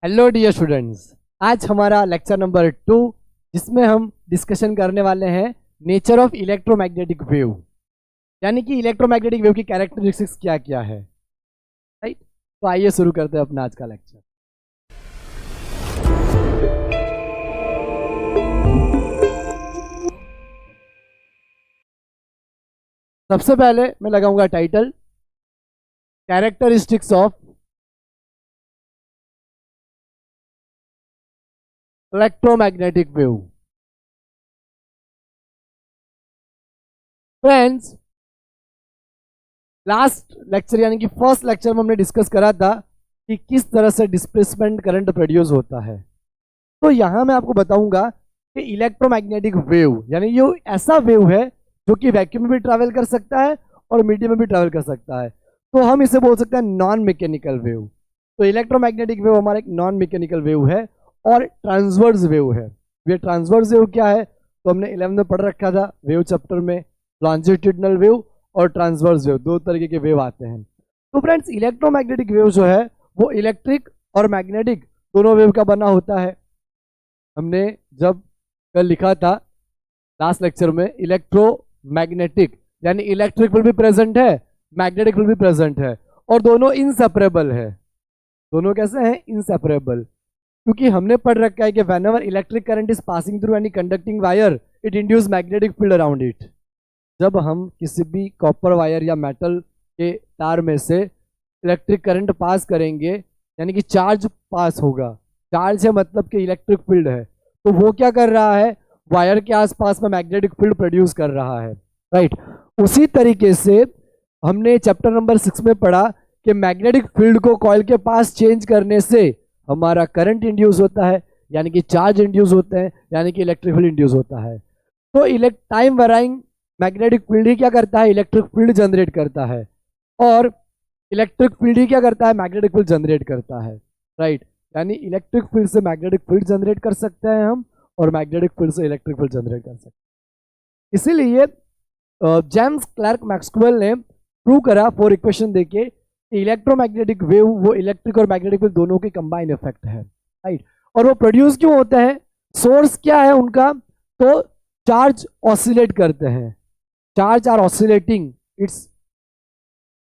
Hello dear students, आज हमारा lecture number 2 जिसमें हम डिस्कशन करने वाले हैं नेचर ऑफ इलेक्ट्रोमैग्नेटिक वेव, यानी कि इलेक्ट्रोमैग्नेटिक वेव की कैरेक्टरिस्टिक्स क्या क्या है। राइट, तो आइए शुरू करते हैं अपना आज का लेक्चर। सबसे पहले मैं लगाऊंगा title characteristics of electromagnetic wave. Friends, last lecture यानी कि फर्स्ट लेक्चर में हमने डिस्कस करा था कि किस तरह से डिस्प्लेसमेंट करंट प्रोड्यूस होता है। तो यहां मैं आपको बताऊंगा कि इलेक्ट्रोमैग्नेटिक वेव यानी ये ऐसा वेव है जो कि वैक्यूम में भी ट्रैवल कर सकता है और मीडियम में भी ट्रैवल कर सकता है। तो हम इसे बोल सकते हैं नॉन मैकेनिकल वेव। तो इलेक्ट्रोमैग्नेटिक वेव हमारा एक नॉन मैकेनिकल वेव है और ट्रांसवर्स वेव है। ये ट्रांसवर्स वेव क्या है तो हमने 11 में पढ़ रखा था वेव चैप्टर में। लॉन्जिट्यूडनल वेव और ट्रांसवर्स वेव दो तरीके के वेव आते हैं। तो फ्रेंड्स, इलेक्ट्रोमैग्नेटिक वेव जो है वो इलेक्ट्रिक और मैग्नेटिक दोनों वेव का बना होता है। हमने जब कल लिखा था लास्ट लेक्चर में इलेक्ट्रोमैग्नेटिक यानी इलेक्ट्रिक विल भी प्रेजेंट है, मैग्नेटिक विल भी प्रेजेंट है और दोनों इनसेपरेबल है। दोनों कैसे हैं? इनसेपरेबल। क्योंकि हमने पढ़ रखा है कि whenever electric current is passing through any conducting wire it induce magnetic field around it. जब हम किसी भी कॉपर वायर या मेटल के तार में से इलेक्ट्रिक करंट पास करेंगे यानी कि चार्ज पास होगा, चार्ज है मतलब कि इलेक्ट्रिक फील्ड है, तो वो क्या कर रहा है? वायर के आसपास में मैग्नेटिक फील्ड प्रोड्यूस कर रहा है। राइट, उसी तरीके से हमने चैप्टर नंबर 6 में पढ़ा कि मैग्नेटिक फील्ड को कॉइल के पास चेंज करने से हमारा करंट इंड्यूस होता है यानी कि चार्ज इंड्यूस होते हैं यानी कि इलेक्ट्रिक फील्ड इंड्यूस होता है। तो टाइम वेराइंग मैग्नेटिक फील्ड ही क्या करता है? इलेक्ट्रिक फील्ड जनरेट करता है और इलेक्ट्रिक फील्ड ही क्या करता है? मैग्नेटिक फील्ड जनरेट करता है। राइट, यानी इलेक्ट्रिक फील्ड से मैग्नेटिक फील्ड जनरेट कर सकते हैं हम और मैग्नेटिक फील्ड से इलेक्ट्रिक फील्ड जनरेट कर सकते हैं। इसीलिए जेम्स क्लर्क मैक्सवेल ने प्रूव करा फॉर इक्वेशन देके कि इलेक्ट्रोमैग्नेटिक वेव वो इलेक्ट्रिक और मैग्नेटिक फील्ड दोनों के कंबाइन इफेक्ट है। राइट, और वो प्रोड्यूस क्यों होते हैं? सोर्स क्या है उनका? तो चार्ज ऑसिलेट करते हैं, charge are oscillating its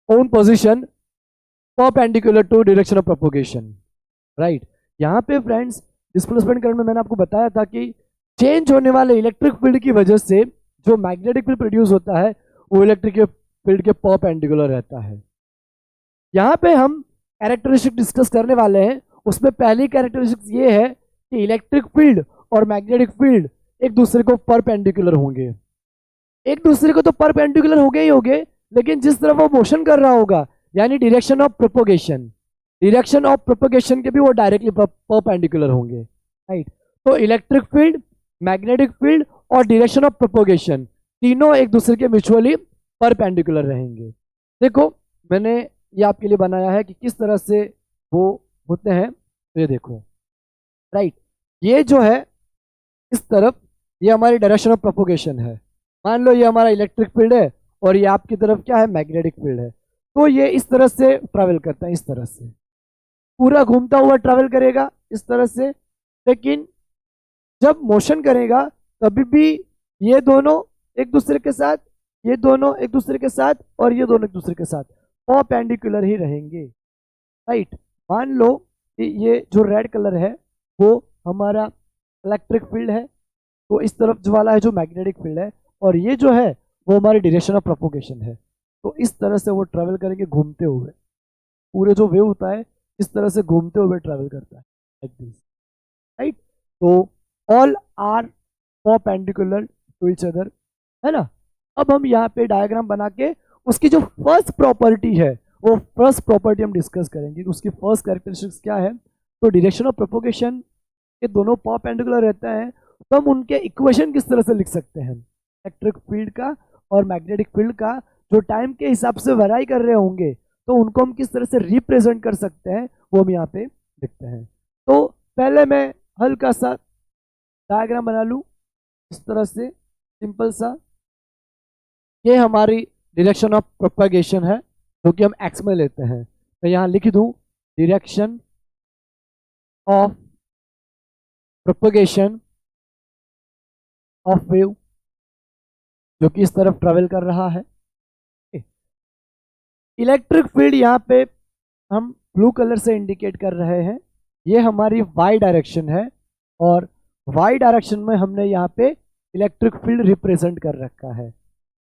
own position perpendicular to direction of propagation. Right, यहाँ पे फ्रेंड्स डिस्प्लेसमेंट करंट में मैंने आपको बताया था कि चेंज होने वाले इलेक्ट्रिक फील्ड की वजह से जो मैग्नेटिक फील्ड प्रोड्यूस होता है वो इलेक्ट्रिक फील्ड के परपेंडिकुलर रहता है। यहाँ पे हम कैरेक्टरिस्टिक डिस्कस करने वाले हैं। उसमें पहली कैरेक्टरिस्टिक ये है कि इलेक्ट्रिक फील्ड और मैग्नेटिक फील्ड एक दूसरे को परपेंडिकुलर होंगे। एक दूसरे को तो परपेंडिकुलर होंगे ही होंगे, लेकिन जिस तरफ वो मोशन कर रहा होगा यानी direction of propagation, direction of propagation के भी वो डायरेक्टली परपेंडिकुलर होंगे। राइट, तो इलेक्ट्रिक फील्ड, मैग्नेटिक फील्ड और डायरेक्शन ऑफ प्रोपोगेशन तीनों एक दूसरे के म्यूचुअली परपेंडिकुलर रहेंगे। देखो, मैंने ये आपके लिए बनाया है कि किस तरह से वो होते हैं। तो ये देखो, राइट, ये जो है इस तरफ ये हमारी डायरेक्शन ऑफ प्रोपोगेशन है। मान लो ये हमारा इलेक्ट्रिक फील्ड है और ये आपकी तरफ क्या है? मैग्नेटिक फील्ड है। तो ये इस तरह से ट्रैवल करता है, इस तरह से पूरा घूमता हुआ ट्रैवल करेगा इस तरह से। लेकिन जब मोशन करेगा तभी भी ये दोनों एक दूसरे के साथ, ये दोनों एक दूसरे के साथ और ये दोनों एक दूसरे के साथ परपेंडिकुलर ही रहेंगे। राइट, मान लो कि ये जो रेड कलर है वो हमारा इलेक्ट्रिक फील्ड है, तो इस तरफ जो वाला है जो मैग्नेटिक फील्ड है, और ये जो है वो हमारी डायरेक्शन ऑफ प्रोपोगेशन है। तो इस तरह से वो ट्रैवल करेंगे घूमते हुए। पूरे जो वेव होता है इस तरह से घूमते हुए ट्रैवल करता है लाइक दिस। राइट, तो all are perpendicular to each other, है ना। अब हम यहाँ पे डायग्राम बना के उसकी जो फर्स्ट प्रॉपर्टी है वो फर्स्ट प्रॉपर्टी हम डिस्कस करेंगे। उसकी फर्स्ट कैरेक्टरिस्टिक्स क्या है? तो डायरेक्शन ऑफ प्रोपोगेशन के दोनों परपेंडिकुलर रहते हैं, तो हम उनके इक्वेशन किस तरह से लिख सकते हैं? इलेक्ट्रिक फील्ड का और मैग्नेटिक फील्ड का जो टाइम के हिसाब से वेराई कर रहे होंगे तो उनको हम किस तरह से रिप्रेजेंट कर सकते हैं वो हम यहाँ पे लिखते हैं। तो पहले मैं हल्का सा डायग्राम बना लूँ इस तरह से, सिंपल सा। ये हमारी डायरेक्शन ऑफ प्रोपगेशन है जो कि हम एक्स में लेते हैं। तो यहाँ लिख दूँ direction of propagation of wave, जो कि इस तरफ ट्रेवल कर रहा है। इलेक्ट्रिक फील्ड यहाँ पे हम ब्लू कलर से इंडिकेट कर रहे हैं, ये हमारी वाई डायरेक्शन है, और वाई डायरेक्शन में हमने यहाँ पे इलेक्ट्रिक फील्ड रिप्रेजेंट कर रखा है।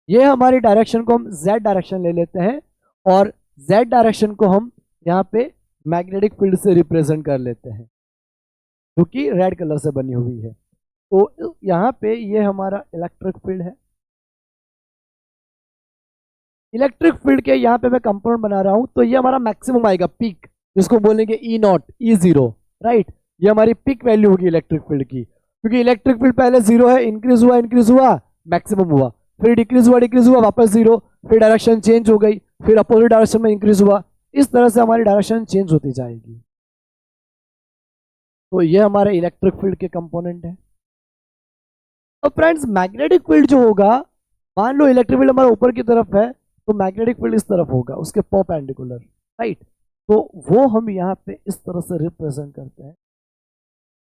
ये हमारी डायरेक्शन को हम जेड डायरेक्शन ले लेते हैं, और जेड डायरेक्शन को हम यहाँ पे मैग्नेटिक फील्ड से रिप्रेजेंट कर लेते हैं, जो कि रेड कलर से बनी हुई है। तो यहाँ पे ये हमारा इलेक्ट्रिक फील्ड है। इलेक्ट्रिक फील्ड के यहाँ पे मैं कंपाउंड बना रहा हूं, तो ये हमारा मैक्सिमम आएगा, पीक, जिसको बोलेंगे E0 E0, राइट। ये हमारी पीक वैल्यू होगी इलेक्ट्रिक फील्ड की, क्योंकि इलेक्ट्रिक फील्ड पहले जीरो है, इंक्रीज हुआ मैक्सिमम हुआ, फिर डिक्रीज हुआ वापस जीरो, फिर डायरेक्शन चेंज हो गई, फिर अपोजिट डायरेक्शन में इंक्रीज हुआ। इस तरह से हमारी डायरेक्शन चेंज होती जाएगी। तो ये हमारे इलेक्ट्रिक फील्ड के कंपोनेंट है। अब फ्रेंड्स, मैग्नेटिक फील्ड जो होगा, मान लो इलेक्ट्रिक फील्ड हमारा ऊपर की तरफ है, तो मैग्नेटिक फील्ड इस तरफ होगा, उसके परपेंडिकुलर, राइट। तो वो हम यहाँ पे इस तरह से रिप्रेजेंट करते हैं।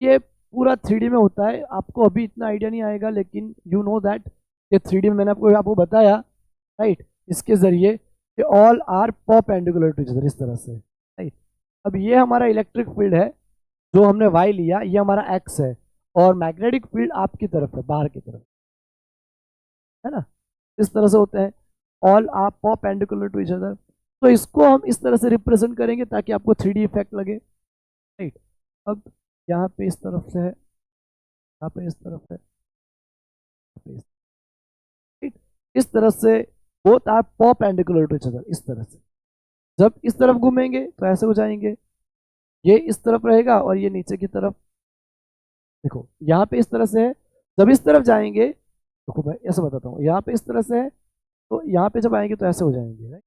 ये पूरा 3D में होता है, आपको अभी इतना आइडिया नहीं आएगा, लेकिन यू नो दैट ये 3D में मैंने आपको बताया, राइट, इसके जरिए कि all are perpendicular to each other, इस तरह से, राइट। अब ये हमारा इलेक्ट्रिक फील्ड है, जो हमने वाई लिया, ये हमारा एक्स है, और मैग्नेटिक फील्ड आपकी तरफ है, बाहर की तरफ, है ना। इस तरह से होते हैं, all are perpendicular to each other. तो इसको हम इस तरह से रिप्रेजेंट करेंगे ताकि आपको 3D इफेक्ट लगे, राइट। अब यहाँ पे इस तरफ से है, यहाँ पे इस तरफ है, इस तरह से both are perpendicular to each other, इस तरह से। जब इस तरफ घूमेंगे तो ऐसे हो जाएंगे, ये इस तरफ रहेगा और ये नीचे की तरफ, देखो यहाँ पे इस तरह से है। जब इस तरफ जाएंगे, देखो मैं ऐसे बताता हूँ, यहाँ पे इस तरह से है, तो यहाँ पे जब आएंगे तो ऐसे हो जाएंगे, राइट,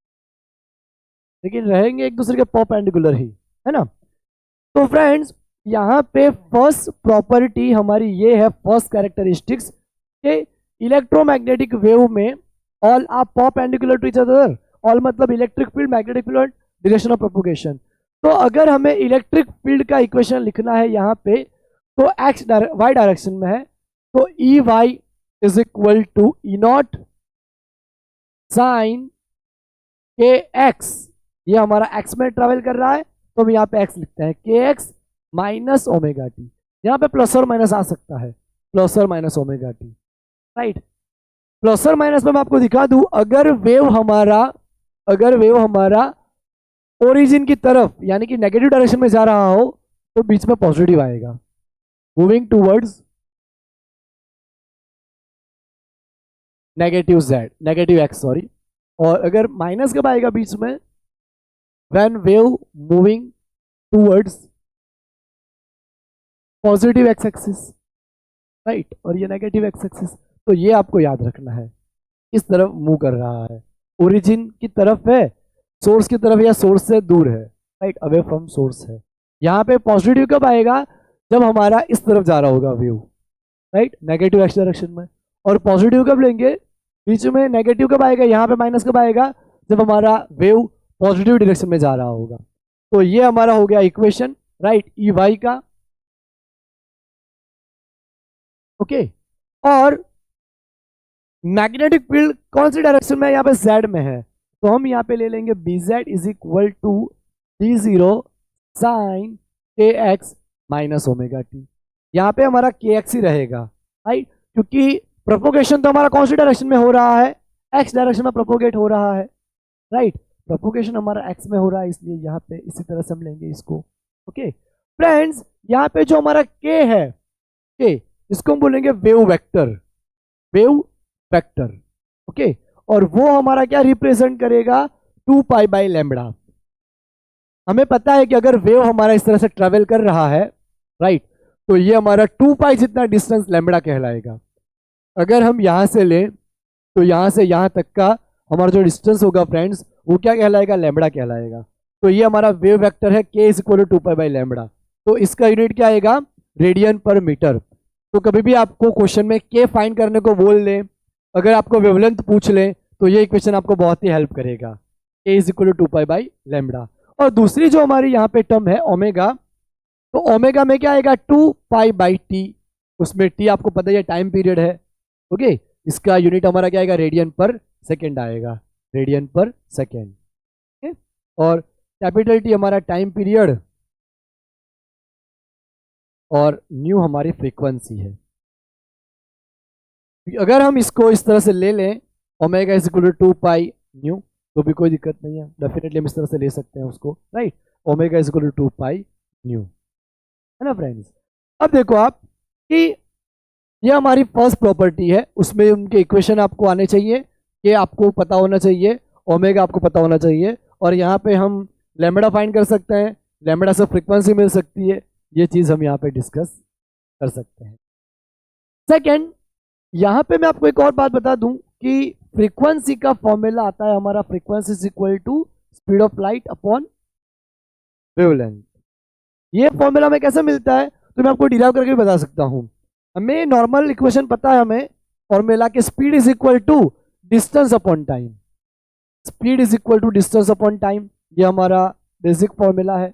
लेकिन रहेंगे एक दूसरे के परपेंडिकुलर ही, है ना। तो फ्रेंड्स, यहाँ पे फर्स्ट प्रॉपर्टी हमारी ये है, फर्स्ट कैरेक्टरिस्टिक्स, के इलेक्ट्रोमैग्नेटिक वेव में all are perpendicular to each other. All मतलब इलेक्ट्रिक फील्ड, मैग्नेटिक फील्ड और डायरेक्शन ऑफ प्रोपगेशन। तो अगर हमें इलेक्ट्रिक फील्ड का इक्वेशन लिखना है यहाँ पे, तो एक्स वाई डायरेक्शन में है, तो E Y is equal to E naught sine k x, ये हमारा एक्स में ट्रेवल कर रहा है, तो हम यहाँ पे एक्स लिखते हैं, के एक्स माइनस ओमेगा टी। यहाँ पे प्लस और माइनस आ सकता है, प्लस और minus omega T, right. Plus और माइनस में मैं आपको दिखा दूं, अगर वेव हमारा ओरिजिन की तरफ यानी कि नेगेटिव डायरेक्शन में जा रहा हो, तो बीच में पॉजिटिव आएगा, moving towards negative Z, negative x sorry. और अगर माइनस कब आएगा बीच में, when wave moving towards positive x axis, right, और ये नेगेटिव एक्स एक्सिस। तो ये आपको याद रखना है, इस तरफ मूव कर रहा है, ओरिजिन की तरफ है, सोर्स की तरफ या सोर्स से दूर है, राइट, अवे फ्रॉम सोर्स है। यहाँ पे पॉजिटिव कब आएगा, जब हमारा इस तरफ जा रहा होगा wave, right, negative x direction में। और पॉजिटिव कब लेंगे, बीच में नेगेटिव कब आएगा, यहाँ पे माइनस कब आएगा, जब हमारा वेव पॉजिटिव डायरेक्शन में जा रहा होगा। तो ये हमारा हो गया इक्वेशन, राइट, ई वाई का, ओके। और मैग्नेटिक फील्ड कौन सी डायरेक्शन में है, यहाँ पे जेड में है, तो हम यहाँ पे ले लेंगे B Z is equal to D zero sine k x minus omega T. यहाँ पे हमारा के एक्स ही रहेगा, राइट, क्योंकि प्रोपोगेशन तो हमारा कौन सी डायरेक्शन में हो रहा है, एक्स डायरेक्शन में प्रोपोगेट हो रहा है, राइट, प्रोपोगेशन हमारा एक्स में हो रहा है, इसलिए यहाँ पे इसी तरह से हम लेंगे इसको, ओके। फ्रेंड्स, यहाँ पे जो हमारा के है, के, इसको हम बोलेंगे वेव वेक्टर, ओके। और वो हमारा क्या रिप्रेजेंट करेगा, 2 पाई बाई लैम्बडा। हमें पता है कि अगर वेव हमारा इस तरह से ट्रेवल कर रहा है, राइट, तो ये हमारा 2 पाई जितना डिस्टेंस लैम्बडा कहलाएगा। अगर हम यहां से लें, तो यहां से यहां तक का हमारा जो डिस्टेंस होगा फ्रेंड्स, वो क्या कहलाएगा, लैम्बडा कहलाएगा। तो ये हमारा वेव वेक्टर है, k is equal to 2 pi by lambda. तो इसका यूनिट क्या आएगा, रेडियन पर मीटर। तो कभी भी आपको क्वेश्चन में के फाइंड करने को बोल ले, अगर आपको वेवलेंथ पूछ ले, तो ये इक्वेशन आपको बहुत ही हेल्प करेगा, k is equal to 2 pi by lambda. और दूसरी जो हमारी यहाँ पे टर्म है ओमेगा, तो ओमेगा में क्या आएगा 2π/t, उसमें t आपको पता ही है टाइम पीरियड है। ओके, इसका यूनिट हमारा क्या आएगा, रेडियन पर सेकेंड आएगा, रेडियन पर सेकेंड। और कैपिटल टी हमारा टाइम पीरियड और न्यू हमारी फ्रीक्वेंसी है। अगर हम इसको इस तरह से ले लें omega is equal to 2π nu, तो भी कोई दिक्कत नहीं है, डेफिनेटली हम इस तरह से ले सकते हैं उसको, right. Omega is equal to 2π nu, है ना फ्रेंड्स। अब देखो आप कि ये हमारी फर्स्ट प्रॉपर्टी है, उसमें उनके इक्वेशन आपको आने चाहिए, कि आपको पता होना चाहिए, ओमेगा आपको पता होना चाहिए, और यहाँ पे हम लैम्बडा फाइंड कर सकते हैं, लैम्बडा से फ्रीक्वेंसी मिल सकती है, ये चीज़ हम यहाँ पे डिस्कस कर सकते हैं। सेकेंड, यहाँ पे मैं आपको एक और बात बता दूं कि फ्रीक्वेंसी का फॉर्मूला आता है हमारा, frequency is equal to speed of light upon wavelength. ये फॉर्मूला में कैसे मिलता है तो मैं आपको डिराइव करके भी बता सकता हूं। हमें नॉर्मल इक्वेशन पता है, हमें फॉर्मूला के speed is equal to distance upon time, speed is equal to distance upon time, ये हमारा बेसिक फॉर्मूला है।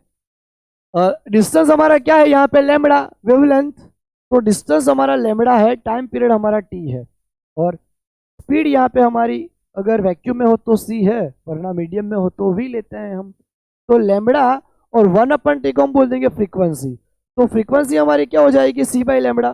डिस्टेंस हमारा क्या है यहाँ पे, लैम्बडा, वेवलेंथ, तो डिस्टेंस हमारा लैम्बडा है, टाइम पीरियड हमारा टी है, और स्पीड यहाँ पे हमारी अगर वैक्यूम में हो तो सी है, वरना मीडियम में हो तो वी लेते हैं हम। तो लैम्बडा और 1/t को हम बोल देंगे फ्रीक्वेंसी, तो फ्रीक्वेंसी हमारी क्या हो जाएगी, सी बाई लैम्बडा,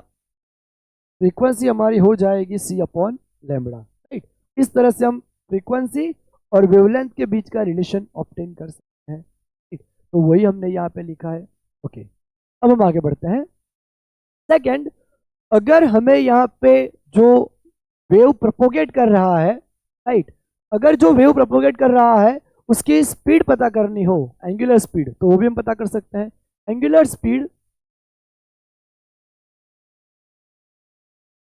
फ्रीक्वेंसी हमारी हो जाएगी सी अपॉन लैम्बडा, राइट। इस तरह से हम फ्रीक्वेंसी और वेवलेंथ के बीच का रिलेशन ऑब्टेन कर सकते हैं, ठीक। तो वही हमने यहाँ पे लिखा है। ओके, अब हम आगे बढ़ते हैं। सेकेंड, अगर हमें यहाँ पे जो वेव प्रोपोगेट कर रहा है, राइट, अगर जो वेव प्रोपोगेट कर रहा है उसकी स्पीड पता करनी हो, एंगुलर स्पीड, तो वो भी हम पता कर सकते हैं। Angular speed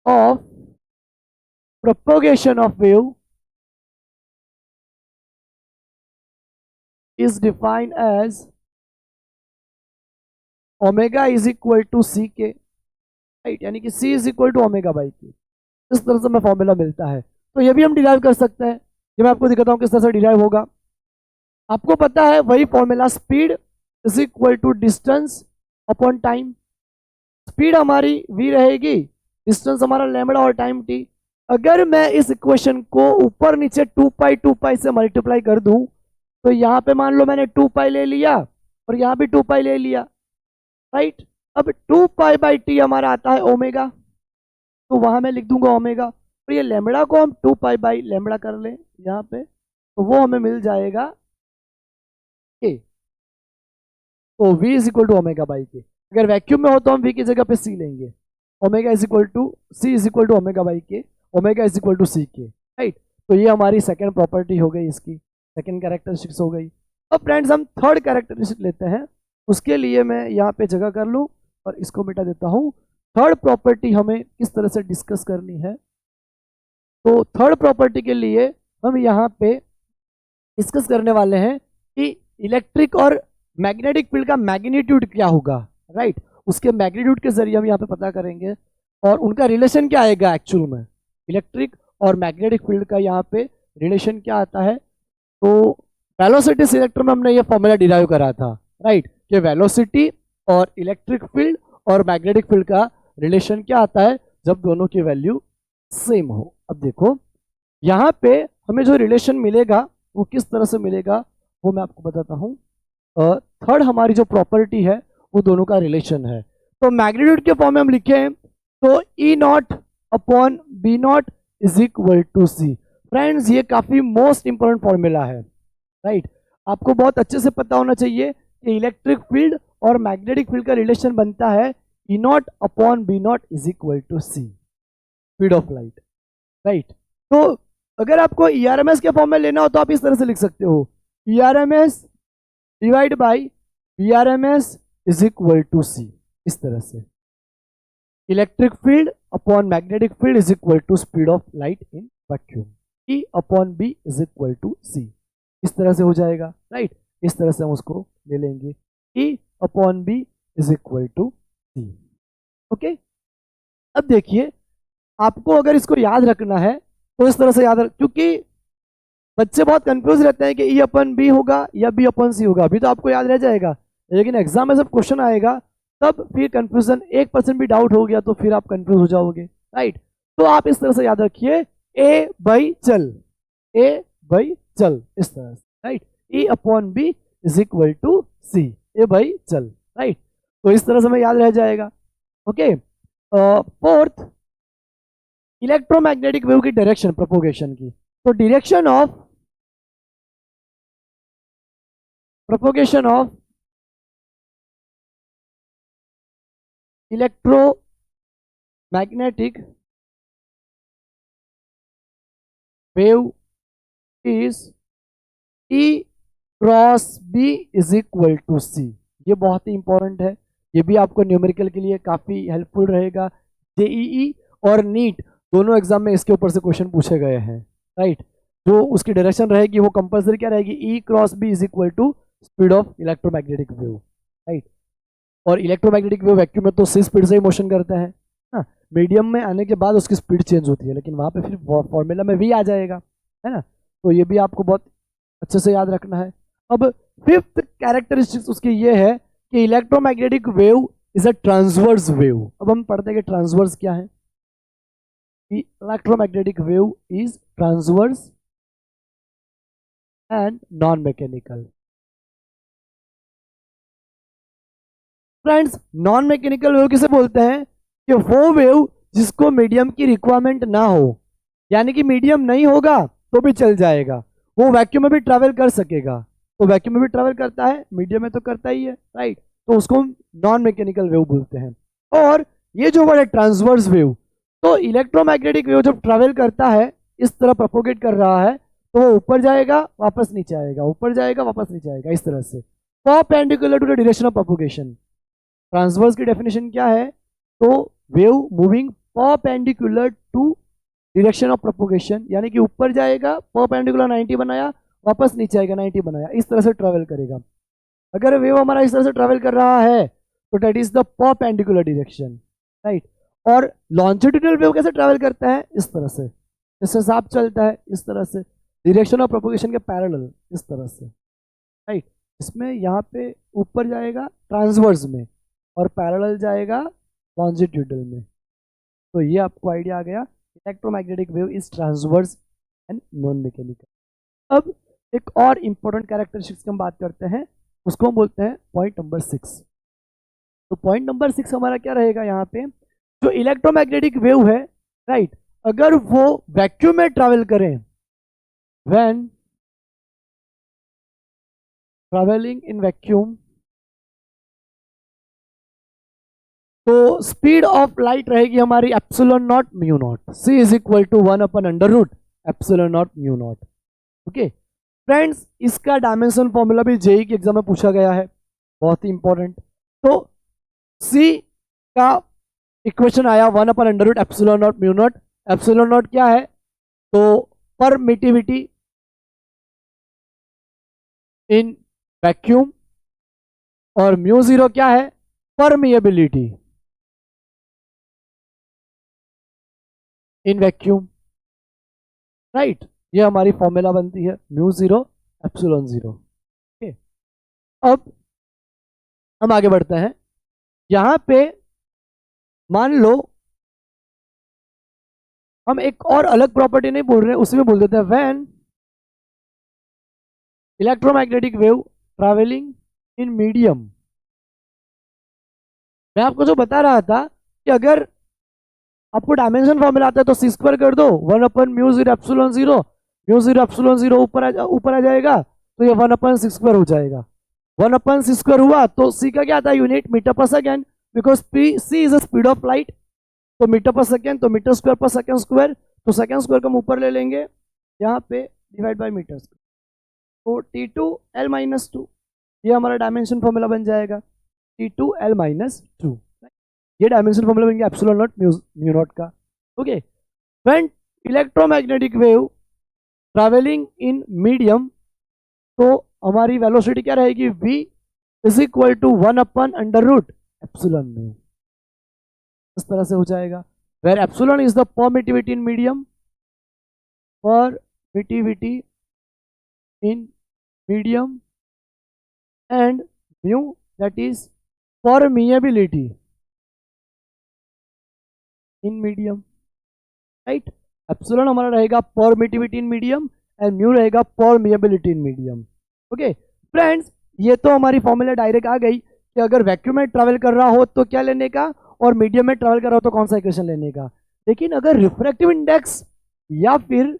of propagation of wave is defined as omega is equal to C k, right, यानी कि c is equal to omega by k. इस तरह से हमें फॉर्मूला मिलता है, तो ये भी हम डिराइव कर सकते हैं। ये मैं आपको दिखाता हूँ किस तरह से डिराइव होगा। आपको पता है वही formula, speed is equal to distance upon time, speed हमारी v रहेगी, डिस्टेंस हमारा लैम्बडा और टाइम t। अगर मैं इस इक्वेशन को ऊपर नीचे 2π से मल्टीप्लाई कर दूं, तो यहाँ पे मान लो मैंने 2π ले लिया और यहाँ भी 2π ले लिया, राइट। अब 2π/t हमारा आता है ओमेगा, तो वहां मैं लिख दूंगा ओमेगा, और ये लैम्बडा को हम 2π/λ कर लें यहाँ पे, तो वो हमें मिल जाएगा के, तो v is equal to omega by k. अगर वैक्यूम में हो तो हम v की जगह पे c लेंगे, omega is equal to c is equal to omega by k, omega is equal to C k, right. तो ये हमारी सेकेंड प्रॉपर्टी हो गई, इसकी सेकेंड कैरेक्टरिस्टिक्स हो गई। अब फ्रेंड्स हम थर्ड कैरेक्टरिस्टिक लेते हैं, उसके लिए मैं यहाँ पे जगह कर लूँ और इसको मिटा देता हूँ। थर्ड प्रॉपर्टी हमें किस तरह से डिस्कस करनी है, तो थर्ड प्रॉपर्टी के लिए हम यहाँ पे डिस्कस करने वाले हैं कि इलेक्ट्रिक और मैग्नेटिक फील्ड का मैग्नीट्यूड क्या होगा, राइट। उसके मैग्नीट्यूड के जरिए हम यहाँ पे पता करेंगे, और उनका रिलेशन क्या आएगा एक्चुअल में, इलेक्ट्रिक और मैग्नेटिक फील्ड का यहाँ पे रिलेशन क्या आता है। तो वेलोसिटी सिलेक्टर में हमने ये फॉर्मूला डिराइव करा था, राइट, कि वेलोसिटी और इलेक्ट्रिक फील्ड और मैग्नेटिक फील्ड का रिलेशन क्या आता है जब दोनों की वैल्यू सेम हो। अब देखो यहाँ पे हमें जो रिलेशन मिलेगा वो किस तरह से मिलेगा वो मैं आपको बताता हूँ। थर्ड हमारी जो प्रॉपर्टी है वो दोनों का रिलेशन है। तो मैग्नीट्यूड के फॉर्म में हम लिखे हैं, तो E0 upon B0 is equal to C. Friends ये काफी मोस्ट इंपॉर्टेंट फॉर्मूला है, राइट। आपको बहुत अच्छे से पता होना चाहिए कि इलेक्ट्रिक फील्ड और मैग्नेटिक फील्ड का रिलेशन बनता है E0 upon B0 is equal to C, speed of light, right. तो अगर आपको ERMS के फॉर्म में लेना हो तो आप इस तरह से लिख सकते हो, ERMS divide by BRMS is equal to c. इस तरह से electric field upon magnetic field is equal to speed of light in vacuum, E upon B is equal to c. इस तरह से हो जाएगा, राइट। इस तरह से हम उसको ले लेंगे, E upon B is equal to C. Okay, अब देखिए आपको अगर इसको याद रखना है तो इस तरह से याद रख, क्योंकि बच्चे बहुत कंफ्यूज रहते हैं कि E अपन B होगा या B अपन C होगा, अभी तो आपको याद रह जाएगा, लेकिन एग्जाम में जब क्वेश्चन आएगा तब फिर कंफ्यूजन 1% भी डाउट हो गया तो फिर आप कंफ्यूज हो जाओगे, राइट। तो आप इस तरह से याद रखिए, ए बाई चल, ए बाई चल, इस तरह से, right. E upon B is equal to c, a by चल, राइट। तो इस तरह से हमें याद रह जाएगा। ओके, फोर्थ, इलेक्ट्रोमैग्नेटिक वेव की डायरेक्शन प्रोपोगेशन की। तो direction of propagation of electromagnetic wave is E cross B is equal to c. ये बहुत ही इंपॉर्टेंट है, ये भी आपको न्यूमेरिकल के लिए काफ़ी हेल्पफुल रहेगा। जेईई और नीट दोनों एग्जाम में इसके ऊपर से क्वेश्चन पूछे गए हैं, राइट। जो उसकी डायरेक्शन रहेगी वो कंपल्सरी क्या रहेगी, E cross B is equal to speed of electromagnetic wave, right. और इलेक्ट्रोमैग्नेटिक वेव वैक्यूम में तो सी स्पीड से ही मोशन करते हैं, हाँ। मीडियम में आने के बाद उसकी स्पीड चेंज होती है, लेकिन वहाँ पे फिर फॉर्मूला में वी आ जाएगा, है ना। तो ये भी आपको बहुत अच्छे से याद रखना है। अब फिफ्थ कैरेक्टरिस्टिक्स उसकी ये है कि electromagnetic wave is a transverse wave. अब हम पढ़ते हैं कि ट्रांसवर्स क्या है। Electromagnetic wave is transverse and non mechanical. Friends, non mechanical wave किसे बोलते हैं, कि वो वेव जिसको मीडियम की रिक्वायरमेंट ना हो, यानी कि मीडियम नहीं होगा तो भी चल जाएगा, वो वैक्यूम में भी ट्रैवल कर सकेगा। तो वैक्यूम में भी ट्रैवल करता है, मीडियम में तो करता ही है, राइट। तो उसको हम नॉन मैकेनिकल वेव बोलते हैं। और ये जो वर्ड है ट्रांसवर्स वेव, तो इलेक्ट्रोमैग्नेटिक वेव जब ट्रैवल करता है, इस तरह प्रोपोगेट कर रहा है, तो वो ऊपर जाएगा वापस नीचे आएगा, ऊपर जाएगा वापस नीचे आएगा, इस तरह से perpendicular to the direction of propagation. Transverse की डेफिनेशन क्या है, तो wave moving perpendicular to direction of propagation, यानी कि ऊपर जाएगा परपेंडिकुलर 90 बनाया, वापस नीचे आएगा 90 बनाया, इस तरह से ट्रैवल करेगा। अगर वेव हमारा इस तरह से ट्रैवल कर रहा है तो that is the perpendicular direction, right. और लॉन्जिट्यूडिनल वेव कैसे ट्रैवल करता है, इस तरह से, इससे सांप चलता है इस तरह से, डायरेक्शन ऑफ प्रोपोगेशन के पैरेलल, इस तरह से, राइट। इसमें यहाँ पे ऊपर जाएगा ट्रांसवर्स में और पैरेलल जाएगा लॉन्जिट्यूडल में। तो ये आपको आइडिया आ गया, electromagnetic wave is transverse and non mechanical. अब एक और इंपॉर्टेंट कैरेक्टरिस्टिक्स की हम बात करते हैं, उसको हम बोलते हैं पॉइंट नंबर 6। तो पॉइंट नंबर 6 हमारा क्या रहेगा, यहाँ पे जो इलेक्ट्रोमैग्नेटिक वेव है, राइट, अगर वो वैक्यूम में ट्रैवल करें, व्हेन ट्रैवलिंग इन वैक्यूम, तो स्पीड ऑफ लाइट रहेगी हमारी epsilon naught mu naught, C is equal to 1/√, epsilon naught mu naught. Okay friends, इसका डायमेंशन फॉर्मूला भी जेई के एग्जाम में पूछा गया है, बहुत ही इंपॉर्टेंट। तो सी का इक्वेशन आया 1/√, epsilon naught mu not. Epsilon not क्या है, तो परमिटिविटी इन वैक्यूम, और म्यू जीरो क्या है, परमिएबिलिटी इन वैक्यूम, राइट। ये हमारी फॉर्मूला बनती है mu zero epsilon zero. Okay, अब हम आगे बढ़ते हैं। यहां पे मान लो हम एक और अलग प्रॉपर्टी नहीं बोल रहे हैं, उसमें बोल देते हैं when electromagnetic wave travelling in medium. मैं आपको जो बता रहा था कि अगर आपको डायमेंशन फॉर्मूला आता है तो सी स्क्वायर कर दो, 1/μ0 एप्सिलॉन जीरो, μ0 एप्सिलॉन जीरो ऊपर आ जाएगा, तो ये 1/6² हो जाएगा। 1/6² हुआ तो सी का क्या आता है unit, metre per second, because P C is the speed of light. तो मीटर पर सेकेंड, तो metre square per second square, तो सेकेंड स्क्वायर को हम ऊपर ले लेंगे यहाँ पे, डिवाइड बाई मीटर स्क्वायर, तो T2L-2, ये हमारा डायमेंशन फॉर्मूला बन जाएगा, T2L-2। ये डायमेंशन फॉर्मूला बन गया एप्सिलॉन नॉट म्यू नॉट का। Okay, when electromagnetic wave travelling in medium, तो हमारी वेलोसिटी क्या रहेगी, v is equal to 1/√, epsilon mu, इस तरह से हो जाएगा। Where epsilon is the permittivity in medium, permittivity in medium, and mu that is permeability in medium, right. Epsilon हमारा रहेगा permittivity in medium and mu रहेगा permeability in medium. Okay friends, ये तो हमारी फॉर्मूला डायरेक्ट आ गई कि अगर vacuum में ट्रैवल कर रहा हो तो क्या लेने का, और मीडियम में ट्रैवल कर रहा हो तो कौन सा इक्वेशन लेने का। लेकिन अगर रिफ्रैक्टिव इंडेक्स या फिर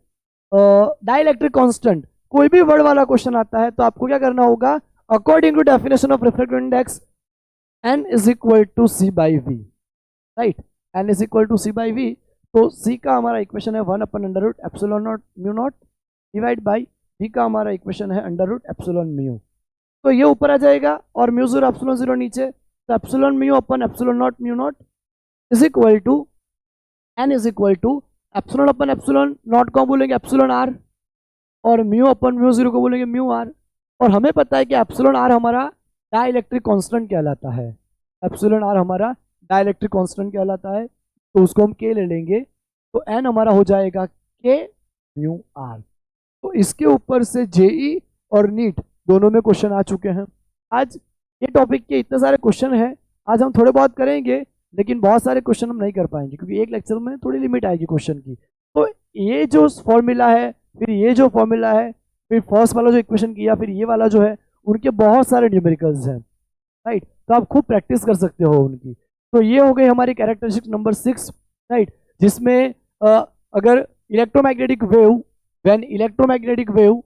डाइलेक्ट्रिक कांस्टेंट कोई भी वर्ड वाला क्वेश्चन आता है तो आपको क्या करना होगा, according to definition of refractive index n is equal to c by v, right. n is equal to c by v, तो c का हमारा इक्वेशन है 1/√ε naught mu naught divide by v का हमारा इक्वेशन है √ε म्यू। तो ये ऊपर आ जाएगा और म्यू 0 एप्सिलॉन 0 नीचे, तो epsilon mu upon epsilon naught mu naught is equal to n is equal to epsilon upon epsilon naught को बोलेंगे एप्सिलॉन r और म्यू अपन म्यू 0 को बोलेंगे म्यू r। और हमें पता है कि एप्सिलॉन r हमारा डाइलेक्ट्रिक कांस्टेंट कहलाता है, एप्सिलॉन r हमारा डाइलेक्ट्रिक कांस्टेंट कहलाता है, तो उसको हम k ले लेंगे, तो n हमारा हो जाएगा k म्यू r। तो इसके ऊपर से जेई और नीट दोनों में क्वेश्चन आ चुके हैं। आज ये टॉपिक के इतने सारे क्वेश्चन हैं, आज हम थोड़े बहुत करेंगे लेकिन बहुत सारे क्वेश्चन हम नहीं कर पाएंगे क्योंकि एक लेक्चर में थोड़ी लिमिट आएगी क्वेश्चन की। तो ये जो फॉर्मूला है, फिर ये जो फॉर्मूला है, फिर फर्स्ट वाला जो इक्वेशन किया, फिर ये वाला जो है, उनके बहुत सारे न्यूमेरिकल्स हैं, राइट। तो आप खूब प्रैक्टिस कर सकते हो उनकी। तो ये हो गई हमारी कैरेक्टरिस्टिक नंबर 6, राइट, जिसमें अगर electromagnetic wave, when electromagnetic wave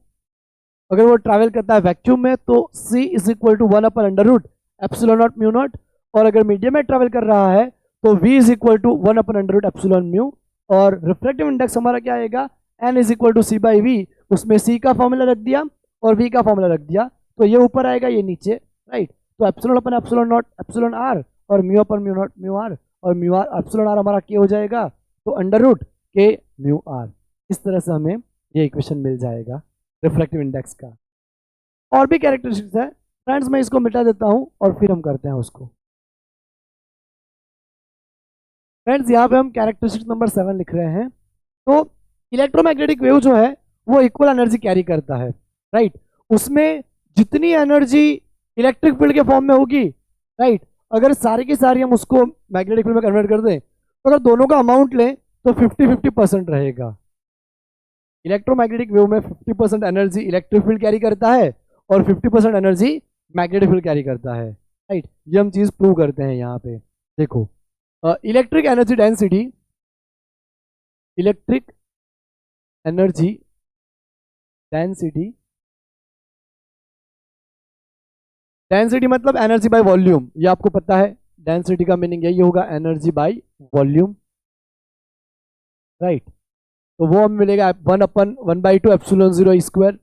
अगर वो ट्रैवल करता है वैक्यूम में तो c is equal to 1/√ε naught mu naught, और अगर मीडियम में ट्रैवल कर रहा है तो v is equal to 1/√ε mu, और रिफ्रैक्टिव इंडेक्स हमारा क्या आएगा, n is equal to c by v, उसमें c का फॉर्मूला रख दिया और v का फॉर्मूला रख दिया, तो ये ऊपर आएगा ये नीचे, राइट। तो epsilon upon epsilon not epsilon r और mu upon mu naught mu r, और म्यू r एप्सिलॉन r हमारा k हो जाएगा, तो √k म्यू r। इस तरह से हमें ये इक्वेशन मिल जाएगा रिफ्रैक्टिव इंडेक्स का। और भी कैरेक्टरिस्टिक्स है फ्रेंड्स, मैं इसको मिटा देता हूं और फिर हम करते हैं उसको। फ्रेंड्स यहाँ पे हम कैरेक्टरिस्टिक नंबर 7 लिख रहे हैं। तो इलेक्ट्रोमैग्नेटिक वेव जो है वो इक्वल एनर्जी कैरी करता है, राइट। उसमें जितनी एनर्जी इलेक्ट्रिक फील्ड के फॉर्म में होगी, राइट, अगर सारी की सारी हम उसको मैग्नेटिक फील्ड में कन्वर्ट कर दें तो अगर दोनों का अमाउंट लें तो 50-50% रहेगा। इलेक्ट्रोमैग्नेटिक वेव में 50% एनर्जी इलेक्ट्रिक फील्ड कैरी करता है और 50% एनर्जी मैग्नेटिक फील्ड कैरी करता है, राइट। ये हम चीज प्रूव करते हैं यहाँ पे। देखो electric energy density, electric energy density, density मतलब एनर्जी बाय वॉल्यूम, ये आपको पता है डेंसिटी का मीनिंग यही होगा, एनर्जी बाय वॉल्यूम, राइट। तो वो हमें मिलेगा 1/1/2 एप्सिलॉन 0 स्क्वायर,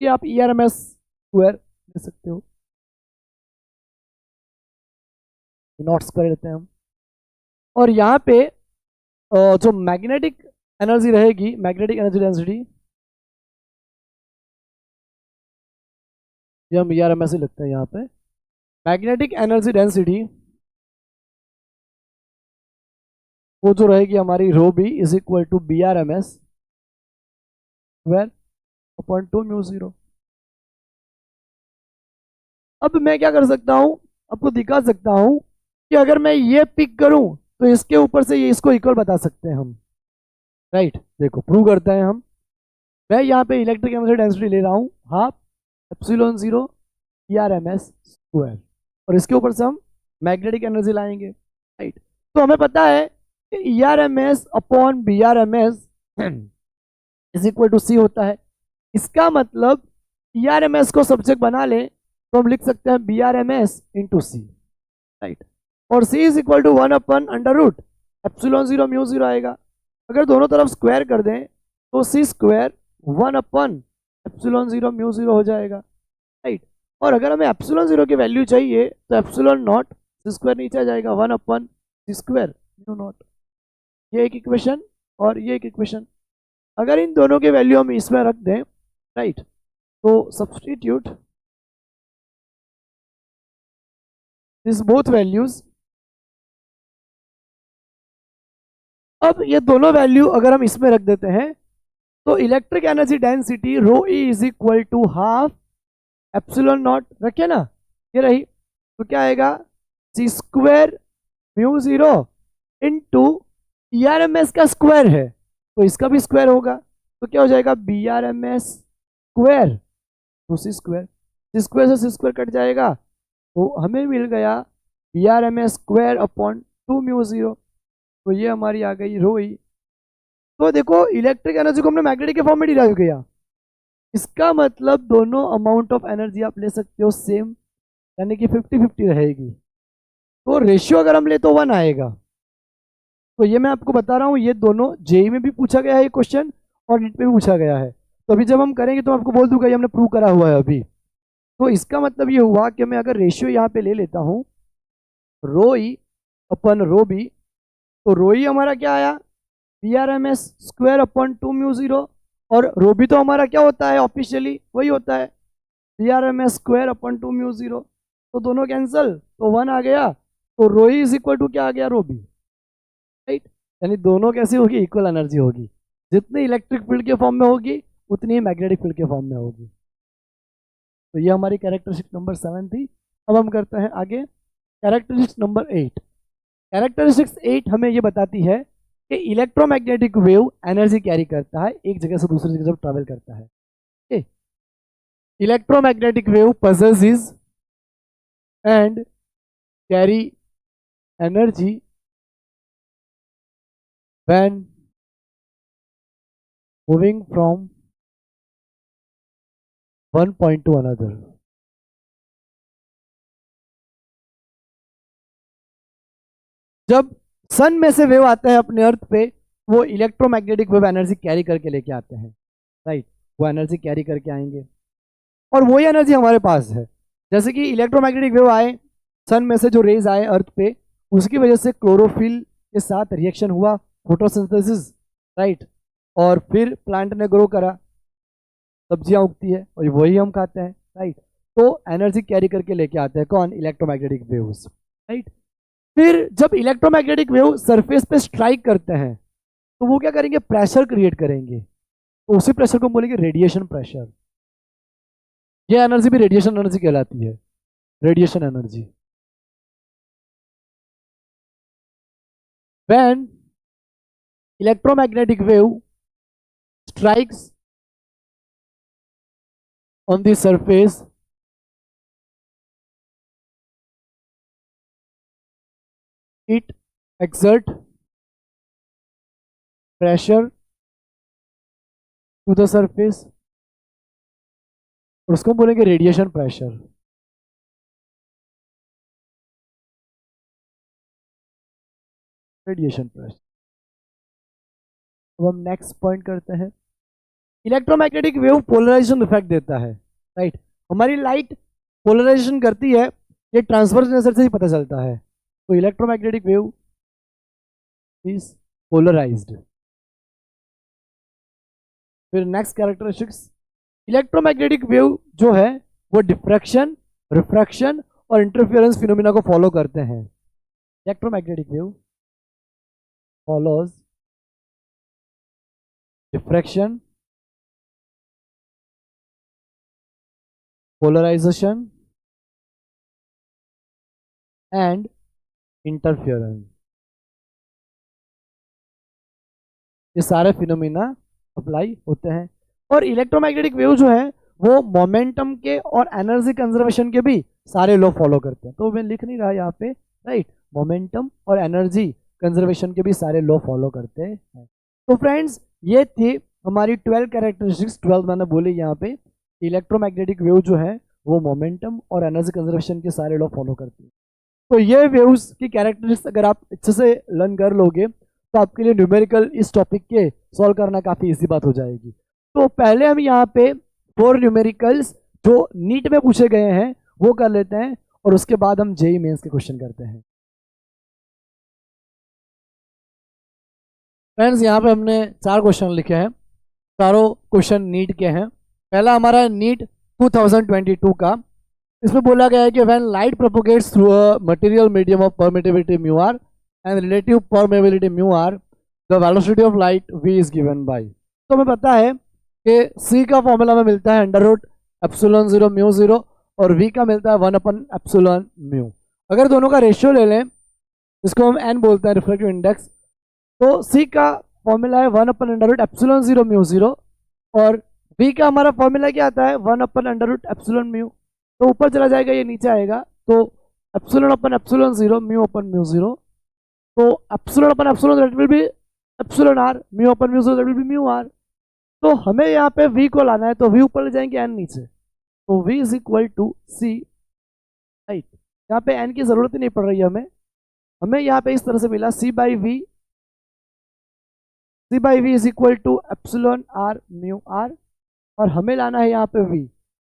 ये आप ERMS स्क्वायर ले सकते हो, नॉट स्क्वायर लेते हैं हम। और यहाँ पे जो मैग्नेटिक एनर्जी रहेगी, मैग्नेटिक एनर्जी डेंसिटी, ये हम ERMS ही लिखते हैं यहाँ पे। मैग्नेटिक एनर्जी डेंसिटी वो जो रहेगी हमारी rho B is equal to BRMS square upon 2 mu 0। अब मैं क्या कर सकता हूं, आपको दिखा सकता हूं कि अगर मैं ये पिक करूं तो इसके ऊपर से ये इसको इक्वल बता सकते हैं हम, राइट। देखो प्रूव करते हैं हम। मैं यहाँ पे इलेक्ट्रिक एनर्जी डेंसिटी ले रहा हूँ हाफ एप्सिलॉन 0 ERMS स्क्वायर, और इसके ऊपर से हम मैग्नेटिक एनर्जी लाएंगे, राइट। तो हमें पता है कि ERMS upon BRMS is equal to C होता है। इसका मतलब ERMS को सब्जेक्ट बना लें तो हम लिख सकते हैं BRMS इंटू C, राइट। और C is equal to 1/√ε 0 mu 0 आएगा। अगर दोनों तरफ स्क्वायर कर दें तो C स्क्वायर 1/ε 0 म्यू 0 हो जाएगा, राइट। और अगर हमें एप्सिलॉन 0 की वैल्यू चाहिए तो एप्सिलॉन नॉट C स्क्वायर नीचे आ जाएगा 1/c स्क्वायर म्यू नॉट। ये एक इक्वेशन और ये एक इक्वेशन, अगर इन दोनों के वैल्यू हम इसमें रख दें, राइट, तो सब्स्टिट्यूट दिस बोथ वैल्यूज। अब ये दोनों वैल्यू अगर हम इसमें रख देते हैं तो electric energy density rho E is equal to half epsilon naught, रखे ना, ये रही तो क्या आएगा, c square mu zero into ERMS का स्क्वायर है तो इसका भी स्क्वायर होगा, तो क्या हो जाएगा BRMS square to C square, C square से सी स्क्वायर कट जाएगा तो हमें मिल गया BRMS square upon 2 mu zero, तो ये हमारी आ गई रो ई। तो देखो इलेक्ट्रिक एनर्जी को हमने मैग्नेटिक के फॉर्म में डिराइव किया, इसका मतलब दोनों अमाउंट ऑफ एनर्जी आप ले सकते हो सेम, यानी कि 50-50 रहेगी। तो रेशियो अगर हम ले तो 1 आएगा। तो ये मैं आपको बता रहा हूँ, ये दोनों जेई में भी पूछा गया है ये क्वेश्चन और नीट में भी पूछा गया है। तो अभी जब हम करेंगे तो आपको बोल दूंगा ये हमने प्रूव करा हुआ है अभी। तो इसका मतलब ये हुआ कि मैं अगर रेशियो यहाँ पे ले लेता हूँ रो ई अपन रो बी, तो रो ई हमारा क्या आया BRMS square upon 2 mu zero, और रो बी तो हमारा क्या होता है ऑफिशियली वही होता है BRMS square upon 2 mu zero, तो दोनों कैंसिल तो 1 आ गया, तो रो ई इज इक्वल टू क्या आ गया रो बी, राइट। यानी दोनों कैसी होगी, इक्वल एनर्जी होगी, जितनी इलेक्ट्रिक फील्ड के फॉर्म में होगी उतनी ही मैग्नेटिक फील्ड के फॉर्म में होगी। तो ये हमारी कैरेक्टरिस्टिक नंबर 7 थी। अब हम करते हैं आगे कैरेक्टरिस्टिक्स नंबर 8। कैरेक्टरिस्टिक्स 8 हमें ये बताती है कि इलेक्ट्रोमैग्नेटिक वेव एनर्जी कैरी करता है, एक जगह से दूसरी जगह जब ट्रैवल करता है। Electromagnetic wave possesses and carry energy when moving from one point to another। जब सन में से वेव आते हैं अपने अर्थ पे, वो इलेक्ट्रोमैग्नेटिक वेव एनर्जी कैरी करके लेके आते हैं, राइट। वो एनर्जी कैरी करके आएंगे और वही एनर्जी हमारे पास है। जैसे कि इलेक्ट्रोमैग्नेटिक वेव आए, सन में से जो रेज आए अर्थ पे, उसकी वजह से क्लोरोफिल के साथ रिएक्शन हुआ, फोटोसिंथेसिस, राइट, और फिर प्लांट ने ग्रो करा, सब्जियां उगती है और वही हम खाते हैं, राइट। तो एनर्जी कैरी करके लेके आते हैं कौन, इलेक्ट्रोमैग्नेटिक वेव्स, राइट। फिर जब इलेक्ट्रोमैग्नेटिक वेव सरफेस पे स्ट्राइक करते हैं तो वो क्या करेंगे, प्रेशर क्रिएट करेंगे, तो उसी प्रेशर को बोलेंगे रेडिएशन प्रेशर। ये एनर्जी भी रेडिएशन एनर्जी कहलाती है, radiation energy. When electromagnetic wave strikes on the surface, it exert pressure to the surface, और उसको बोलेंगे रेडिएशन प्रेशर। Radiation pressure. अब हम नेक्स्ट पॉइंट करते हैं, इलेक्ट्रोमैग्नेटिक वेव पोलराइजेशन इफेक्ट देता है, राइट। हमारी लाइट पोलराइजेशन करती है, ये ट्रांसवर्स नेचर से ही पता चलता है। तो इलेक्ट्रोमैग्नेटिक वेव इज पोलराइज्ड। फिर नेक्स्ट कैरेक्टरिस्टिक्स, इलेक्ट्रोमैग्नेटिक वेव जो है वो डिफ्रैक्शन, रिफ्रैक्शन और इंटरफेरेंस फिनोमिना को फॉलो करते हैं। Electromagnetic wave follows diffraction, polarisation and interference, ये सारे फिनोमिना अप्लाई होते हैं। और इलेक्ट्रोमैग्नेटिक वेव जो है वो मोमेंटम के और एनर्जी कंजर्वेशन के भी सारे लॉ फॉलो करते हैं। तो मैं लिख नहीं रहा यहाँ पे, राइट, मोमेंटम और एनर्जी कंजर्वेशन के भी सारे लॉ फॉलो करते हैं। तो फ्रेंड्स ये थी हमारी 12 कैरेक्टरिस्टिक्स। 12 मैंने बोली यहाँ पे, इलेक्ट्रोमैग्नेटिक वेव जो है वो मोमेंटम और एनर्जी कंजर्वेशन के सारे लॉ फॉलो करती है। तो ये वेव्स की कैरेक्टरिस्टिक्स अगर आप अच्छे से लर्न कर लोगे तो आपके लिए न्यूमेरिकल इस टॉपिक के सॉल्व करना काफ़ी इजी बात हो जाएगी। तो पहले हम यहाँ पे 4 न्यूमेरिकल्स जो नीट में पूछे गए हैं वो कर लेते हैं और उसके बाद हम जेई मेंस के क्वेश्चन करते हैं। फ्रेंड्स यहाँ पे हमने 4 क्वेश्चन लिखे हैं, चारों क्वेश्चन नीट के हैं। पहला हमारा है नीट 2022 का। इसमें बोला गया है कि when light propagates through a material medium of permittivity mu r and relative permeability mu r, the velocity of light v is given by. तो हमें पता है कि c का फॉर्मूला में मिलता है अंडर रूट एप्सिलॉन 0 म्यू 0 और v का मिलता है 1/ε म्यू। अगर दोनों का रेशियो ले लें, इसको हम n बोलते हैं रिफ्रैक्टिव इंडेक्स, तो c का फॉर्मूला है 1/√ε0 और v का हमारा फॉर्मूला क्या आता है 1/√ε म्यू। तो ऊपर चला जाएगा, ये नीचे आएगा, तो ε/ε0 μ/μ0, तो ε/ε0 that will be εr, μ/μ0 that will be μr। तो हमें यहाँ पे v को लाना है, तो v ऊपर ले जाएंगे n नीचे, तो v is equal to c, right. यहाँ पे n की जरूरत ही नहीं पड़ रही है हमें यहाँ पे इस तरह से मिला c by v is equal to εr μr, और हमें लाना है यहाँ पे v,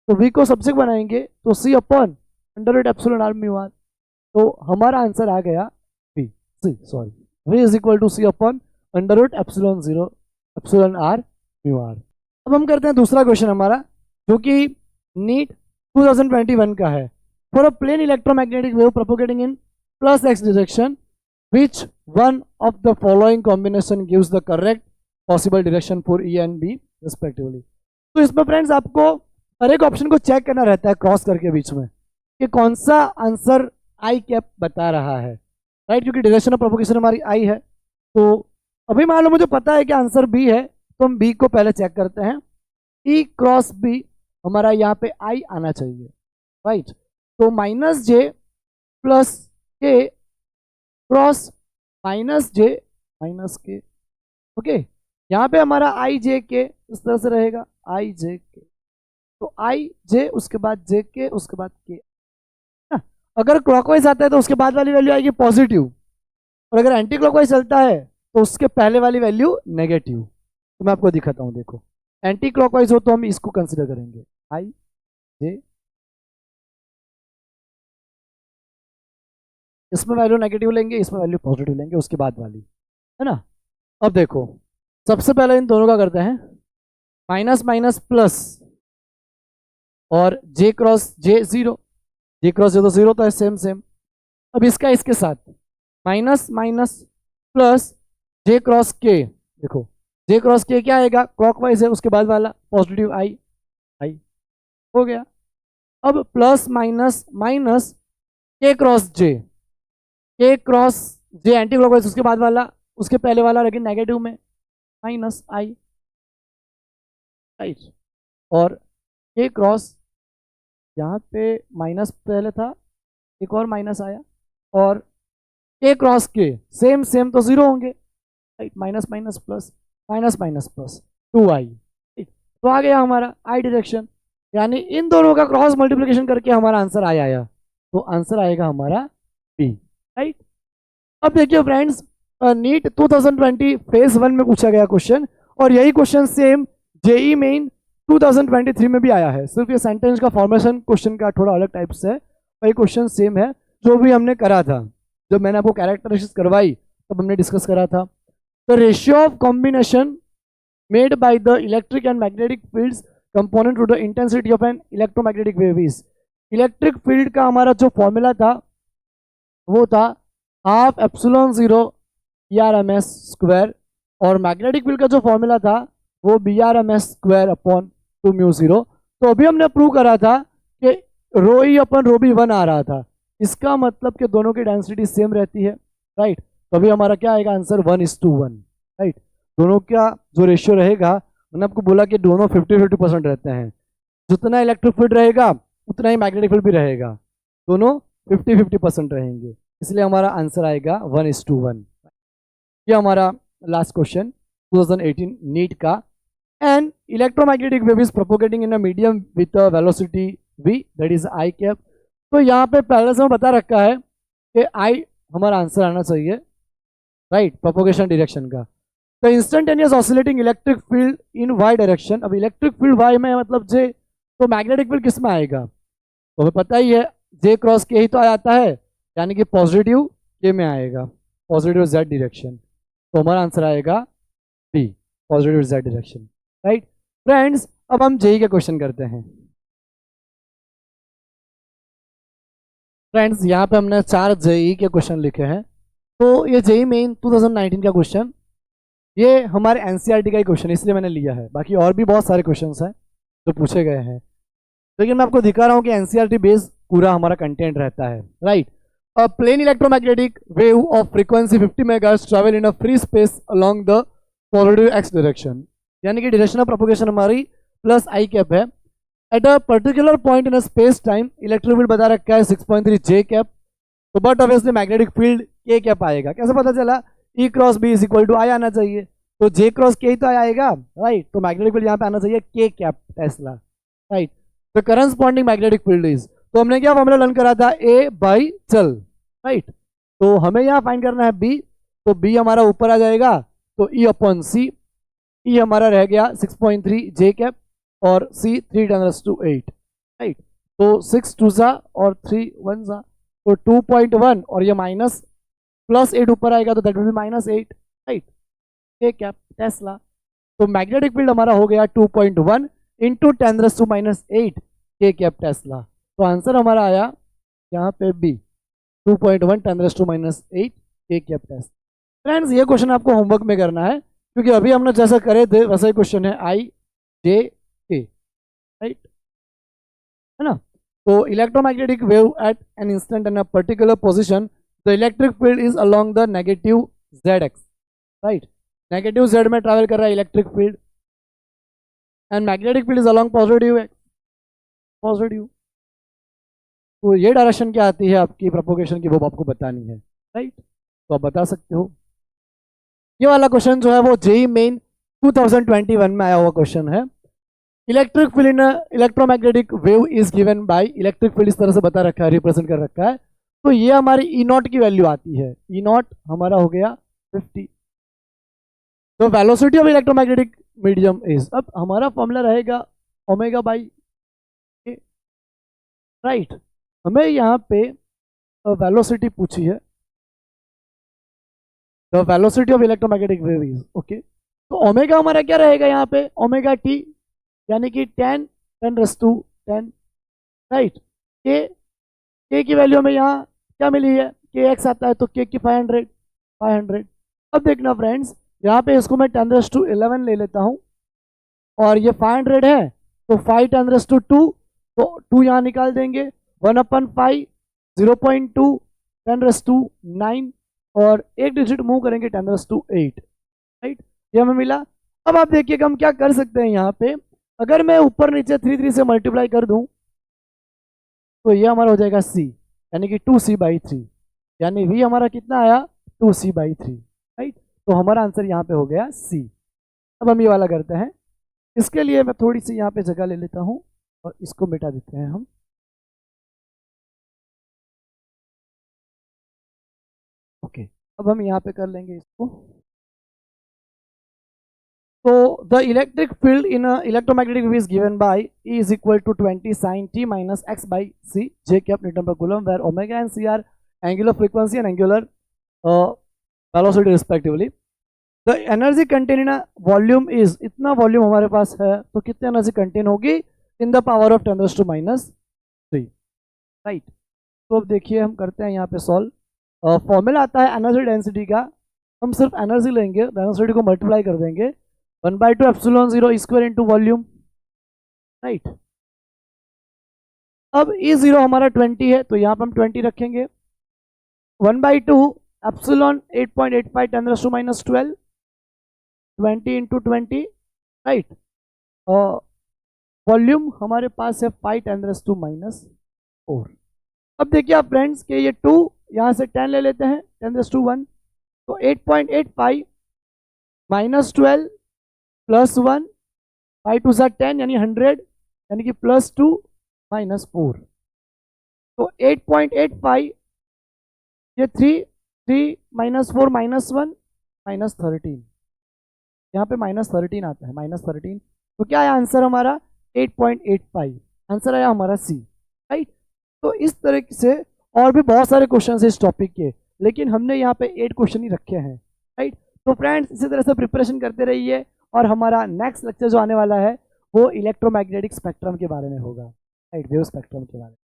तो v को सबसे बनाएंगे तो c/√εr μr, तो हमारा आंसर आ गया v is equal to c/√ε0 εr μr। अब हम करते हैं दूसरा क्वेश्चन हमारा, जो कि नीट 2021 का है। For a plane electromagnetic wave propagating in plus x direction, which one of the following combination gives the correct possible direction for E and B respectively। तो इसमें फ्रेंड्स आपको हर एक ऑप्शन को चेक करना रहता है क्रॉस करके बीच में कि कौन सा आंसर आई कैप बता रहा है, राइट, क्योंकि डायरेक्शन ऑफ प्रोपोगेशन हमारी आई है। तो अभी मान लो मुझे पता है कि आंसर बी है, तो हम बी को पहले चेक करते हैं। ई क्रॉस बी हमारा यहाँ पे आई आना चाहिए, राइट। तो -j + k cross -j -k, okay. यहाँ पे हमारा आई जे के इस तरह से रहेगा, आई जे के, तो आई जे उसके बाद जे के उसके बाद के। अगर क्लॉकवाइज आता है तो उसके बाद वाली वैल्यू आएगी पॉजिटिव, और अगर एंटी क्लॉकवाइज चलता है तो उसके पहले वाली वैल्यू नेगेटिव। तो मैं आपको दिखाता हूँ, देखो एंटी क्लॉकवाइज हो तो हम इसको कंसिडर करेंगे आई जे, इसमें वैल्यू नेगेटिव लेंगे, इसमें वैल्यू पॉजिटिव लेंगे, उसके बाद वाली, है ना। अब देखो सबसे पहले इन दोनों का करते हैं, माइनस माइनस प्लस, और जे क्रॉस जे 0, जे क्रॉस जे तो 0 तो है, सेम सेम। अब इसका इसके साथ माइनस माइनस प्लस जे क्रॉस के, देखो जे क्रॉस के क्या आएगा, क्लॉकवाइज है, उसके बाद वाला पॉजिटिव आई आई हो गया। अब प्लस माइनस माइनस के क्रॉस जे एंटी क्लॉकवाइज, उसके बाद वाला, उसके पहले वाला लेकिन नेगेटिव में, माइनस आई, राइट। और के क्रॉस, यहाँ पे माइनस पहले था, एक और माइनस आया, और के क्रॉस के सेम सेम तो 0 होंगे, right, minus minus plus, minus minus plus 2i, तो आ गया हमारा आई डायरेक्शन। यानी इन दोनों का क्रॉस मल्टीप्लिकेशन करके हमारा आंसर आया, तो आंसर आएगा हमारा बी, राइट। अब देखिए फ्रेंड्स, नीट 2020 फेज 1 में पूछा गया क्वेश्चन, और यही क्वेश्चन सेम जेई मेन 2023 में भी आया है, सिर्फ ये सेंटेंस का फॉर्मेशन क्वेश्चन का थोड़ा अलग टाइप से है, वही क्वेश्चन सेम है जो भी हमने करा था। जब मैंने आपको कैरेक्टरिस्टिक्स करवाई तब हमने डिस्कस करा था। The ratio of combination made by the electric and magnetic fields component to the intensity of an electromagnetic wave is. Electric field का हमारा जो फॉर्मूला था वो था हाफ एप्सिलॉन 0 BRMS², और मैग्नेटिक फील्ड का जो फॉर्मूला था वो BRMS²/2μ0। तो अभी हमने प्रूव करा था कि ρe/ρb 1 आ रहा था, इसका मतलब कि दोनों की डेंसिटी सेम रहती है, राइट। तो अभी हमारा क्या आएगा आंसर 1:1, राइट। दोनों का जो रेशियो रहेगा, मैंने आपको बोला कि दोनों 50-50% रहते हैं, जितना इलेक्ट्रिक फील्ड रहेगा उतना ही मैग्नेटिक फील्ड भी रहेगा, दोनों 50-50% रहेंगे, इसलिए हमारा आंसर आएगा 1:1। ये हमारा लास्ट क्वेश्चन 2018 नीट का। N electromagnetic wave is propagating in a medium with a velocity v, that is I cap. तो यहाँ पे पहले से बता रखा है कि आई हमारा आंसर आना चाहिए, राइट, प्रोपोगेशन डायरेक्शन का। तो instantaneous oscillating electric field in Y direction, अब इलेक्ट्रिक फील्ड वाई में मतलब जे, तो मैग्नेटिक फील्ड किस में आएगा, तो हमें पता ही है जे क्रॉस के ही तो आ जाता है, यानी कि पॉजिटिव के में आएगा, पॉजिटिव जेड डायरेक्शन, तो हमारा आंसर आएगा B, positive Z direction, right. Friends अब हम जेई के क्वेश्चन करते हैं। फ्रेंड्स यहाँ पे हमने 4 जेई के क्वेश्चन लिखे हैं। तो ये जेई मेन 2019 का क्वेश्चन, ये हमारे एनसीईआरटी का ही क्वेश्चन इसलिए मैंने लिया है, बाकी और भी बहुत सारे क्वेश्चंस हैं जो पूछे गए हैं। लेकिन मैं आपको दिखा रहा हूँ कि एनसीईआरटी बेस पूरा हमारा कंटेंट रहता है, right. A plain electromagnetic wave of frequency 50 megahertz travel in a free space along the positive x direction, यानी कि डायरेक्शन ऑफ प्रोपगेशन हमारी प्लस आई कैप है। At a particular point in a space time electric field बता रखा है 6.3 j cap, तो but obviously magnetic field के cap आएगा। कैसे पता चला? E cross B is equal to i आना चाहिए, तो जे क्रॉस के ही तो आई आएगा, राइट। तो मैग्नेटिक फील्ड यहाँ पे आना चाहिए के cap Tesla, right. The corresponding magnetic field is, तो हमने क्या फॉर्मूला लर्न करा था? ए बाई चल, राइट। तो हमें यहाँ फाइंड करना है बी, तो बी हमारा ऊपर आ जाएगा, तो ई अपॉन सी, ई हमारा रह गया 6.3 जे कैप और सी 3×8, राइट। तो 6 2 सा और 3 1 सा, तो 2.1 और ये माइनस प्लस 8 ऊपर आएगा तो दैट विल बी -8, राइट। के कैप टेस्ला, तो मैग्नेटिक फील्ड हमारा हो गया 2.1 इंटू 10⁻⁸ के कैप टेस्ला। तो आंसर हमारा आया यहाँ पे बी 2.1 10⁻⁸ के कैप टेस्ला। फ्रेंड्स ये क्वेश्चन आपको होमवर्क में करना है, क्योंकि अभी हमने जैसा करे थे वैसा ही क्वेश्चन है आई जे के, राइट, है ना। तो electromagnetic wave eight an instant in a particular position, the electric field is along the negative Z x, right. Negative Z में ट्रैवल कर रहा है electric field, and magnetic field is along positive x, positive. तो ये direction क्या आती है आपकी प्रोपोगेशन की, वो आपको बतानी है, राइट। तो आप बता सकते हो। ये वाला क्वेश्चन जो है वो जेई मेन 2021 में आया हुआ क्वेश्चन है। Electric field in electromagnetic wave is given bye, electric field इस तरह से बता रखा है, रिप्रेजेंट कर रखा है। तो ये हमारी ई नॉट की वैल्यू आती है, ई नॉट हमारा हो गया 50। तो velocity of electromagnetic medium is, अब हमारा फॉर्मूला रहेगा ओमेगा बाई ए, राइट। हमें यहाँ पे वेलोसिटी पूछी है, the velocity of electromagnetic wave is, okay. तो ओमेगा हमारा क्या रहेगा यहाँ पे? ओमेगा टी, यानी कि 10⁻10, राइट। के की वैल्यू हमें यहाँ क्या मिली है? के एक्स आता है, तो के की 500। अब देखना फ्रेंड्स, यहाँ पे इसको मैं 10⁻11 ले लेता हूँ, और ये 500 है, तो 5 10⁻2, तो 2 यहाँ निकाल देंगे, 1/5 0.2 10⁻9, और एक डिजिट मूव करेंगे 10⁻8, राइट। ये हमें मिला। अब आप देखिएगा हम क्या कर सकते हैं यहाँ पे, अगर मैं ऊपर नीचे 3 से मल्टीप्लाई कर दूं, तो ये हमारा हो जाएगा सी, यानी कि 2c/3, यानी वी हमारा कितना आया? 2c/3, right. तो हमारा आंसर यहाँ पे हो गया सी। अब हम ये वाला करते हैं, इसके लिए मैं थोड़ी सी यहाँ पे जगह ले लेता हूँ और इसको मिटा देते हैं हम, ओके। अब हम यहाँ पे कर लेंगे इसको। तो the electric field in electromagnetic wave is given bye E is equal to 20 sin t minus x by c j cap Newton per coulomb, where omega and c are angular frequency and angular velocity respectively. The energy contained in a volume is, इतना volume हमारे पास है, तो कितनी energy contain होगी? In the power of 10⁻3, right. तो अब देखिए हम करते हैं यहाँ पे सॉल्व। फॉर्मूला आता है एनर्जी डेंसिटी का, हम सिर्फ एनर्जी लेंगे, डेंसिटी को मल्टीप्लाई कर देंगे 1/2 epsilon 0 square into volume, right. अब E0 हमारा 20 है, तो यहाँ पे हम 20 रखेंगे, 1/2 एप्सिलॉन 8.85 10⁻⁻12, 20 इंटू 20, राइट। वॉल्यूम हमारे पास है 5 10⁻⁻4। अब देखिए आप फ्रेंड्स के ये 2 यहाँ से 10 ले लेते हैं, 10⁻1, तो 8.85 -12 +1, 5 2 सा 10, यानी 100, यानी कि +2 -4, तो 8.85, ये 3 -4 -1 -13, यहाँ पे -13 आता है, -13। तो क्या आया आंसर हमारा? 8.85, आंसर आया हमारा सी, राइट। तो इस तरह से और भी बहुत सारे क्वेश्चन है इस टॉपिक के, लेकिन हमने यहाँ पे 8 क्वेश्चन ही रखे हैं, राइट। तो फ्रेंड्स इसी तरह से प्रिपरेशन करते रहिए, और हमारा नेक्स्ट लेक्चर जो आने वाला है वो इलेक्ट्रोमैग्नेटिक स्पेक्ट्रम के बारे में होगा, राइट, वेव स्पेक्ट्रम के बारे में।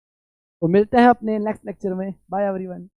तो मिलते हैं अपने नेक्स्ट लेक्चर में, बाय एवरीवन।